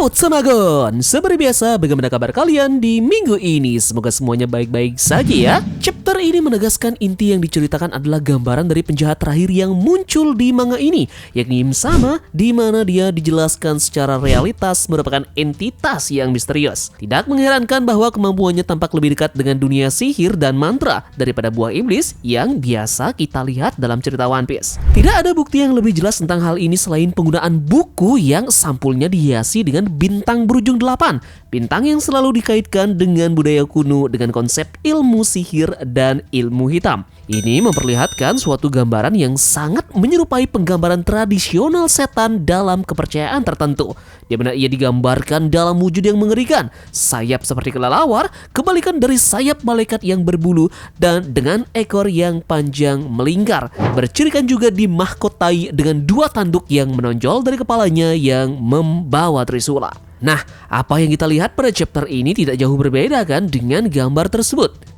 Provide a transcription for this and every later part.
Yo, Samagon! Seperti biasa, bagaimana kabar kalian di minggu ini? Semoga semuanya baik-baik saja ya. Chapter ini menegaskan inti yang diceritakan adalah gambaran dari penjahat terakhir yang muncul di manga ini, yakni Im-sama, di mana dia dijelaskan secara realitas merupakan entitas yang misterius. Tidak mengherankan bahwa kemampuannya tampak lebih dekat dengan dunia sihir dan mantra daripada buah iblis yang biasa kita lihat dalam cerita One Piece. Tidak ada bukti yang lebih jelas tentang hal ini selain penggunaan buku yang sampulnya dihiasi dengan bintang berujung 8. Bintang yang selalu dikaitkan dengan budaya kuno dengan konsep ilmu sihir dan ilmu hitam. Ini memperlihatkan suatu gambaran yang sangat menyerupai penggambaran tradisional setan dalam kepercayaan tertentu, di mana ia digambarkan dalam wujud yang mengerikan, sayap seperti kelelawar, kebalikan dari sayap malaikat yang berbulu, dan dengan ekor yang panjang melingkar. Bercirikan juga dimahkotai dengan dua tanduk yang menonjol dari kepalanya yang membawa trisula. Nah, apa yang kita lihat pada chapter ini tidak jauh berbeda kan dengan gambar tersebut.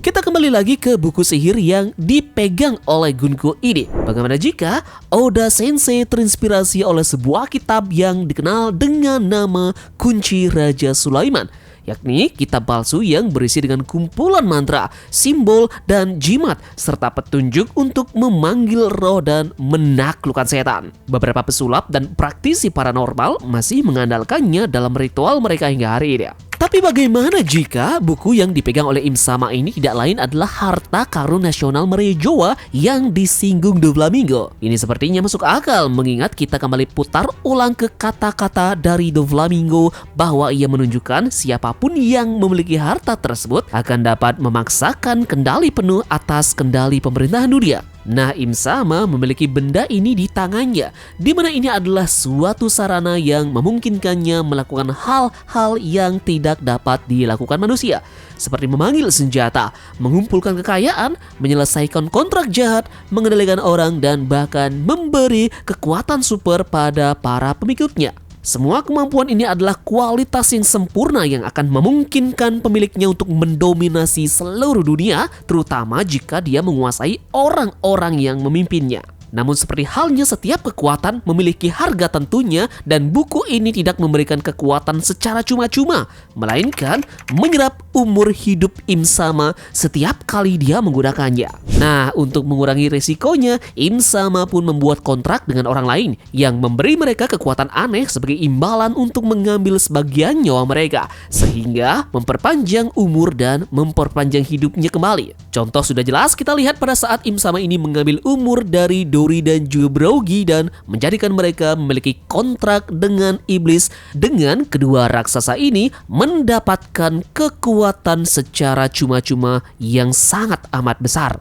Kita kembali lagi ke buku sihir yang dipegang oleh Gunko ini. Bagaimana jika Oda Sensei terinspirasi oleh sebuah kitab yang dikenal dengan nama Kunci Raja Sulaiman, yakni kitab palsu yang berisi dengan kumpulan mantra, simbol, dan jimat, serta petunjuk untuk memanggil roh dan menaklukkan setan. Beberapa pesulap dan praktisi paranormal masih mengandalkannya dalam ritual mereka hingga hari ini. Tapi bagaimana jika buku yang dipegang oleh Im-sama ini tidak lain adalah harta karun nasional Merejoa yang disinggung Doflamingo? Ini sepertinya masuk akal mengingat kita kembali putar ulang ke kata-kata dari Doflamingo bahwa ia menunjukkan siapapun yang memiliki harta tersebut akan dapat memaksakan kendali penuh atas kendali pemerintahan dunia. Nah, Im-sama memiliki benda ini di tangannya, di mana ini adalah suatu sarana yang memungkinkannya melakukan hal-hal yang tidak dapat dilakukan manusia, seperti memanggil senjata, mengumpulkan kekayaan, menyelesaikan kontrak jahat, mengendalikan orang, dan bahkan memberi kekuatan super pada para pengikutnya. Semua kemampuan ini adalah kualitas yang sempurna yang akan memungkinkan pemiliknya untuk mendominasi seluruh dunia, terutama jika dia menguasai orang-orang yang memimpinnya. Namun seperti halnya setiap kekuatan memiliki harga tentunya, dan buku ini tidak memberikan kekuatan secara cuma-cuma, melainkan menyerap umur hidup Im-sama setiap kali dia menggunakannya. Nah, untuk mengurangi resikonya, Im-sama pun membuat kontrak dengan orang lain yang memberi mereka kekuatan aneh sebagai imbalan untuk mengambil sebagian nyawa mereka, sehingga memperpanjang umur dan memperpanjang hidupnya kembali. Contoh sudah jelas kita lihat pada saat Im-sama ini mengambil umur dari Dori dan juga Brogy dan menjadikan mereka memiliki kontrak dengan iblis, dengan kedua raksasa ini mendapatkan kekuatan secara cuma-cuma yang sangat amat besar.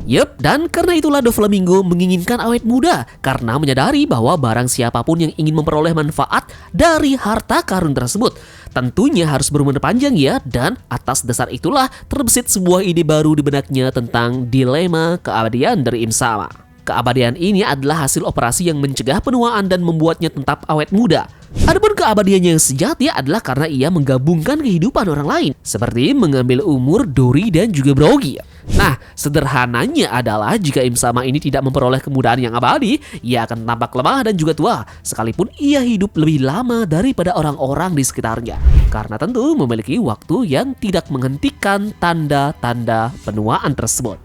Yup, dan karena itulah Doflamingo menginginkan awet muda karena menyadari bahwa barang siapapun yang ingin memperoleh manfaat dari harta karun tersebut tentunya harus berumur panjang ya, dan atas dasar itulah terbesit sebuah ide baru di benaknya tentang dilema keabadian dari Im-sama. Keabadian ini adalah hasil operasi yang mencegah penuaan dan membuatnya tetap awet muda. Adapun keabadiannya yang sejati adalah karena ia menggabungkan kehidupan orang lain, seperti mengambil umur Dori dan juga Brogy. Nah, sederhananya adalah jika Im-sama ini tidak memperoleh kemudaan yang abadi, ia akan tampak lemah dan juga tua, sekalipun ia hidup lebih lama daripada orang-orang di sekitarnya, karena tentu memiliki waktu yang tidak menghentikan tanda-tanda penuaan tersebut.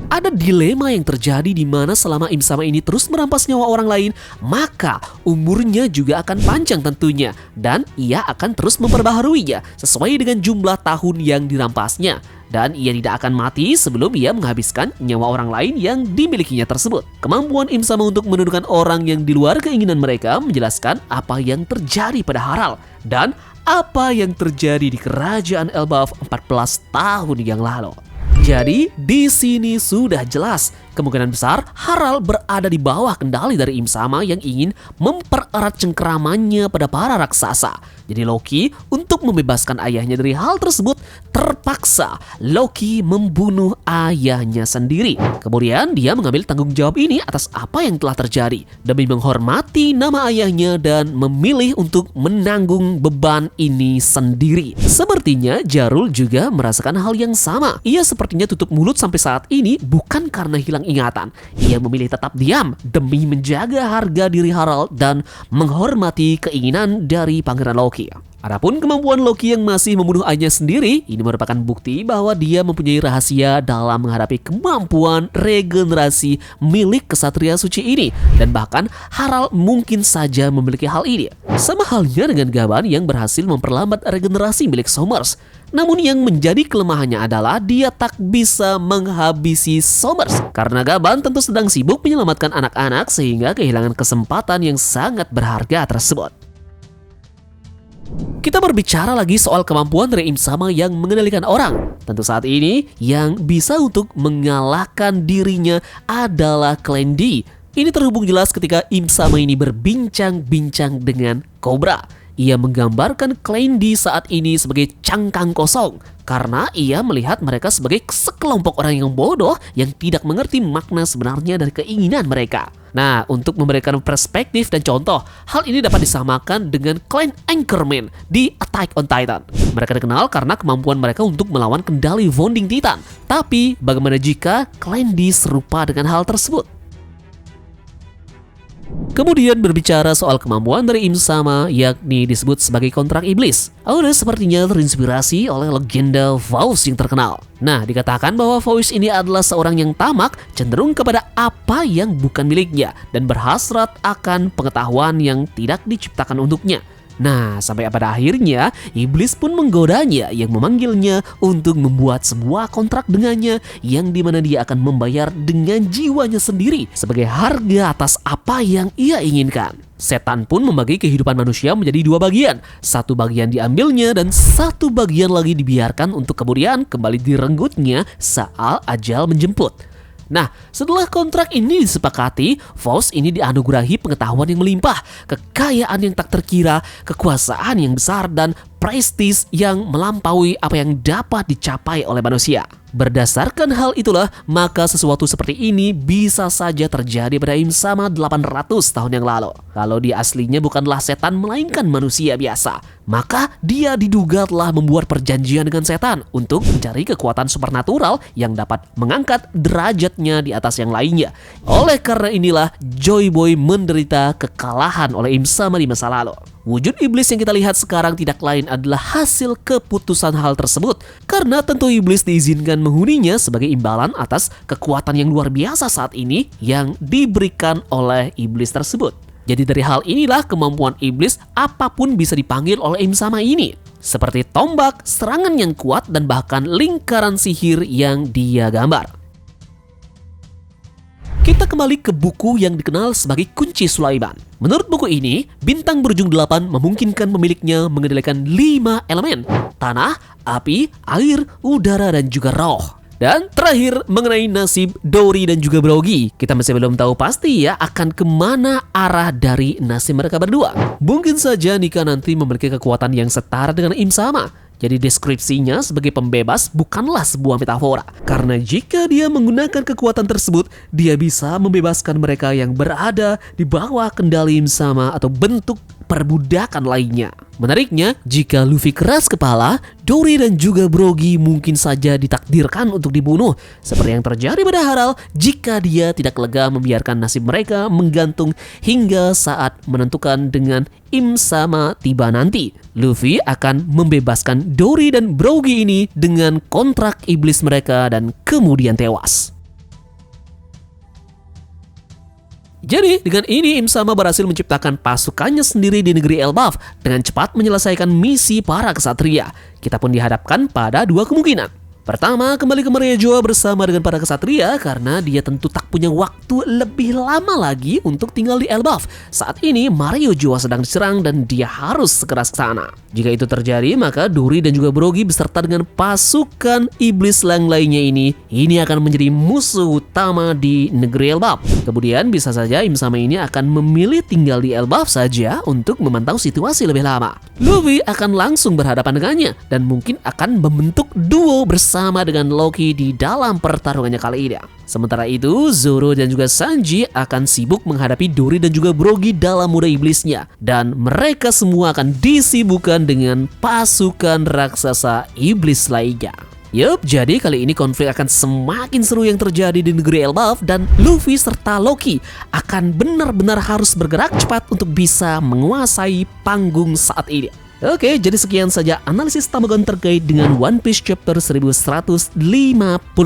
Ada dilema yang terjadi di mana selama Im-sama ini terus merampas nyawa orang lain, maka umurnya juga akan panjang tentunya, dan ia akan terus memperbaharuinya sesuai dengan jumlah tahun yang dirampasnya. Dan ia tidak akan mati sebelum ia menghabiskan nyawa orang lain yang dimilikinya tersebut. Kemampuan Im-sama untuk menundukkan orang yang di luar keinginan mereka menjelaskan apa yang terjadi pada Haral dan apa yang terjadi di kerajaan Elbaf 14 tahun yang lalu. Jadi, di sini sudah jelas kemungkinan besar Haral berada di bawah kendali dari Im-sama yang ingin mempererat cengkeramannya pada para raksasa. Jadi Loki, untuk membebaskan ayahnya dari hal tersebut, terpaksa Loki membunuh ayahnya sendiri. Kemudian dia mengambil tanggung jawab ini atas apa yang telah terjadi demi menghormati nama ayahnya dan memilih untuk menanggung beban ini sendiri. Sepertinya Jarul juga merasakan hal yang sama. Ia sepertinya tutup mulut sampai saat ini bukan karena hilang ingatan. Ia memilih tetap diam demi menjaga harga diri Harald dan menghormati keinginan dari Pangeran Loki. Adapun kemampuan Loki yang masih membunuh ayahnya sendiri, ini merupakan bukti bahwa dia mempunyai rahasia dalam menghadapi kemampuan regenerasi milik kesatria suci ini. Dan bahkan Harald mungkin saja memiliki hal ini. Sama halnya dengan Gaban yang berhasil memperlambat regenerasi milik Somers. Namun yang menjadi kelemahannya adalah dia tak bisa menghabisi Somers. Karena Gaban tentu sedang sibuk menyelamatkan anak-anak sehingga kehilangan kesempatan yang sangat berharga tersebut. Kita berbicara lagi soal kemampuan dari Im Sama yang mengendalikan orang. Tentu saat ini yang bisa untuk mengalahkan dirinya adalah Klendi. Ini terhubung jelas ketika Im Sama ini berbincang-bincang dengan Cobra. Ia menggambarkan Klendi saat ini sebagai cangkang kosong karena ia melihat mereka sebagai sekelompok orang yang bodoh yang tidak mengerti makna sebenarnya dari keinginan mereka. Nah, untuk memberikan perspektif dan contoh, hal ini dapat disamakan dengan Clan Anchorman di Attack on Titan. Mereka dikenal karena kemampuan mereka untuk melawan kendali Founding Titan. Tapi, bagaimana jika Klendi serupa dengan hal tersebut? Kemudian berbicara soal kemampuan dari Im Sama, yakni disebut sebagai kontrak iblis. Oda sepertinya terinspirasi oleh legenda Faust yang terkenal. Nah, dikatakan bahwa Faust ini adalah seorang yang tamak, cenderung kepada apa yang bukan miliknya, dan berhasrat akan pengetahuan yang tidak diciptakan untuknya. Nah, sampai pada akhirnya, iblis pun menggodanya yang memanggilnya untuk membuat sebuah kontrak dengannya yang dimana dia akan membayar dengan jiwanya sendiri sebagai harga atas apa yang ia inginkan. Setan pun membagi kehidupan manusia menjadi dua bagian. Satu bagian diambilnya dan satu bagian lagi dibiarkan untuk kemudian kembali direnggutnya saat ajal menjemput. Nah, setelah kontrak ini disepakati, Faust ini dianugerahi pengetahuan yang melimpah, kekayaan yang tak terkira, kekuasaan yang besar, dan prestis yang melampaui apa yang dapat dicapai oleh manusia. Berdasarkan hal itulah, maka sesuatu seperti ini bisa saja terjadi pada Im Sama 800 tahun yang lalu. Kalau dia aslinya bukanlah setan melainkan manusia biasa, maka dia diduga telah membuat perjanjian dengan setan untuk mencari kekuatan supernatural yang dapat mengangkat derajatnya di atas yang lainnya. Oleh karena inilah, Joy Boy menderita kekalahan oleh Im Sama di masa lalu. Wujud iblis yang kita lihat sekarang tidak lain adalah hasil keputusan hal tersebut. Karena tentu iblis diizinkan menghuninya sebagai imbalan atas kekuatan yang luar biasa saat ini yang diberikan oleh iblis tersebut. Jadi dari hal inilah kemampuan iblis apapun bisa dipanggil oleh Im Sama ini. Seperti tombak, serangan yang kuat, dan bahkan lingkaran sihir yang dia gambar. Kita kembali ke buku yang dikenal sebagai Kunci Sulaiman. Menurut buku ini, bintang berujung 8 memungkinkan pemiliknya mengendalikan 5 elemen: tanah, api, air, udara, dan juga roh. Dan terakhir mengenai nasib Dory dan juga Brogy. Kita masih belum tahu pasti ya akan kemana arah dari nasib mereka berdua. Mungkin saja Nika nanti memiliki kekuatan yang setara dengan Im Sama. Jadi deskripsinya sebagai pembebas bukanlah sebuah metafora. Karena jika dia menggunakan kekuatan tersebut, dia bisa membebaskan mereka yang berada di bawah kendali Im Sama atau bentuk perbudakan lainnya. Menariknya, jika Luffy keras kepala, Dory dan juga Brogy mungkin saja ditakdirkan untuk dibunuh. Seperti yang terjadi pada Harald jika dia tidak lega membiarkan nasib mereka menggantung hingga saat menentukan dengan Im Sama tiba nanti. Luffy akan membebaskan Dory dan Brogy ini dengan kontrak iblis mereka dan kemudian tewas. Jadi dengan ini Im Sama berhasil menciptakan pasukannya sendiri di negeri Elbaf dengan cepat menyelesaikan misi para kesatria. Kita pun dihadapkan pada dua kemungkinan. Pertama, kembali ke Maria Joa bersama dengan para kesatria karena dia tentu tak punya waktu lebih lama lagi untuk tinggal di Elbaf. Saat ini Mario Joa sedang diserang dan dia harus segera ke sana. Jika itu terjadi, maka Dory dan juga Brogy beserta dengan pasukan iblis lang lainnya ini akan menjadi musuh utama di negeri Elbaf. Kemudian bisa saja Im Sama ini akan memilih tinggal di Elbaf saja untuk memantau situasi lebih lama. Luffy akan langsung berhadapan dengannya dan mungkin akan membentuk duo bersama dengan Loki di dalam pertarungannya kali ini. Sementara itu, Zoro dan juga Sanji akan sibuk menghadapi Dory dan juga Brogy dalam muda iblisnya. Dan mereka semua akan disibukkan dengan pasukan raksasa iblis lainnya. Yup, jadi kali ini konflik akan semakin seru yang terjadi di negeri Elbaf dan Luffy serta Loki akan benar-benar harus bergerak cepat untuk bisa menguasai panggung saat ini. Oke, jadi sekian saja analisis Tamagon terkait dengan One Piece chapter 1150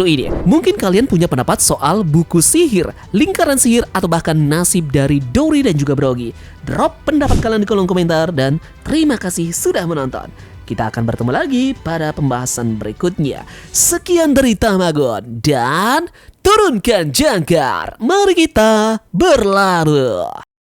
ini. Mungkin kalian punya pendapat soal buku sihir, lingkaran sihir, atau bahkan nasib dari Dory dan juga Brogy. Drop pendapat kalian di kolom komentar dan terima kasih sudah menonton. Kita akan bertemu lagi pada pembahasan berikutnya. Sekian dari Tamagon dan turunkan jangkar. Mari kita berlari.